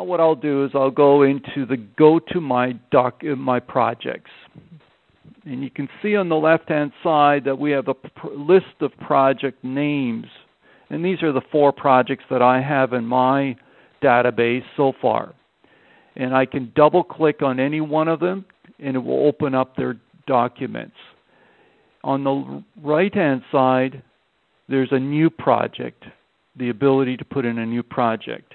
Now what I'll do is I'll go into the my projects. And you can see on the left-hand side that we have a list of project names. And these are the 4 projects that I have in my database so far. And I can double-click on any one of them, and it will open up their documents. On the right-hand side, there's a new project, the ability to put in a new project.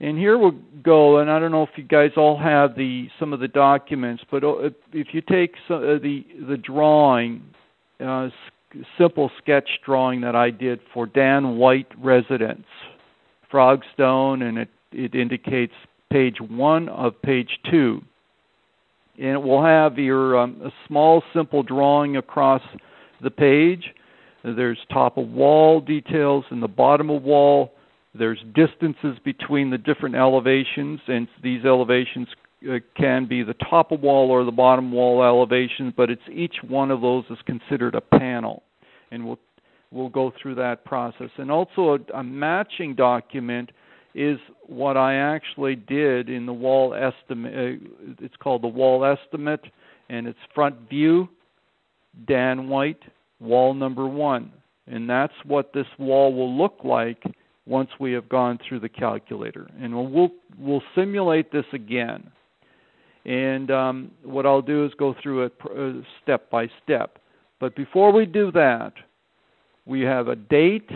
And here we'll go, and I don't know if you guys all have some of the documents, but if you take the drawing, simple sketch drawing that I did for Dan White residence, Frogstone, and it indicates page 1 of page 2. And it will have a small, simple drawing across the page. There's top of wall details and the bottom of wall. There's distances between the different elevations, and these elevations can be the top of wall or the bottom wall elevations, but each one of those is considered a panel. And we'll go through that process. And also a matching document is what I actually did in the wall estimate. It's called the wall estimate, and it's front view, Dan White, wall number 1. And that's what this wall will look like once we have gone through the calculator. And we'll simulate this again. And what I'll do is go through it step by step. But before we do that, we have a date.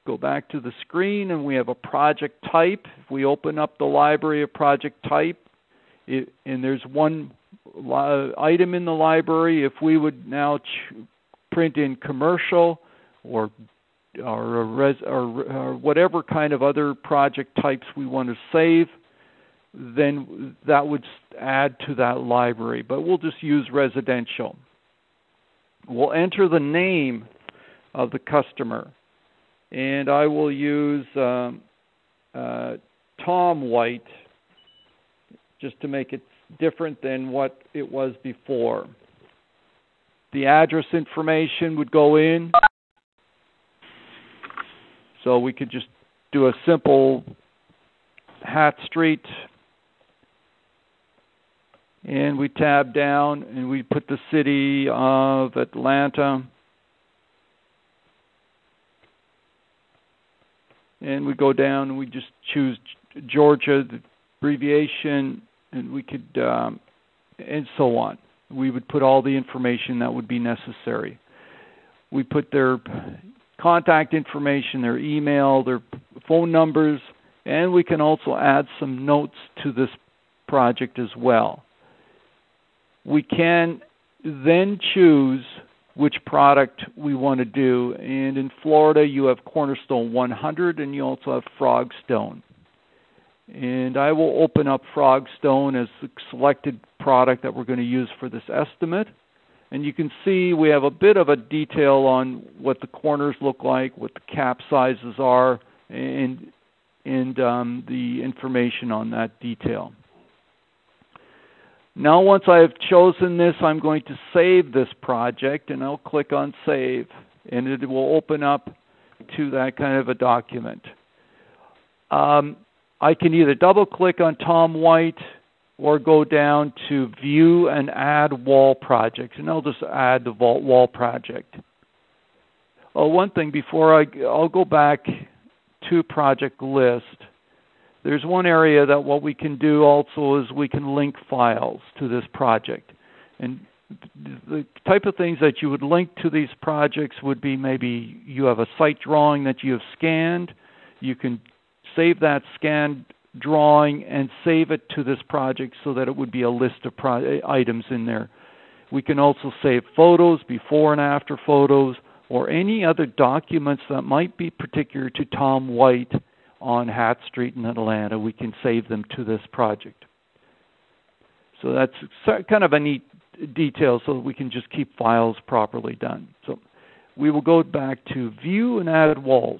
Go back to the screen, and we have a project type. If we open up the library of project type, and there's one item in the library, if we would now print in commercial or whatever kind of other project types we want to save, then that would add to that library. But we'll just use residential. We'll enter the name of the customer. And I will use Tom White just to make it different than what it was before. The address information would go in. So we could just do a simple Hat Street. And we tab down and we put the city of Atlanta. And we go down and we just choose Georgia, the abbreviation, and we could, and so on. We would put all the information that would be necessary. We put their contact information, their email, their phone numbers, and we can also add some notes to this project as well. We can then choose which product we want to do. And in Florida, you have CornerStone 100, and you also have Frogstone. And I will open up Frogstone as the selected product that we're going to use for this estimate. And you can see we have a bit of a detail on what the corners look like, what the cap sizes are, and the information on that detail. Now once I have chosen this, I'm going to save this project, and I'll click on Save, and it will open up to that kind of a document. I can either double-click on Tom White or go down to View and Add Wall Project, and I'll just add the wall project. Oh, one thing before I'll go back to Project List. There's one area that what we can do also is we can link files to this project. And the type of things that you would link to these projects would be maybe you have a site drawing that you have scanned. You can save that scanned drawing and save it to this project so that it would be a list of items in there. We can also save photos, before and after photos, or any other documents that might be particular to Tom White on Hat Street in Atlanta. We can save them to this project. So that's kind of a neat detail so that we can just keep files properly done. So we will go back to View and Add Walls.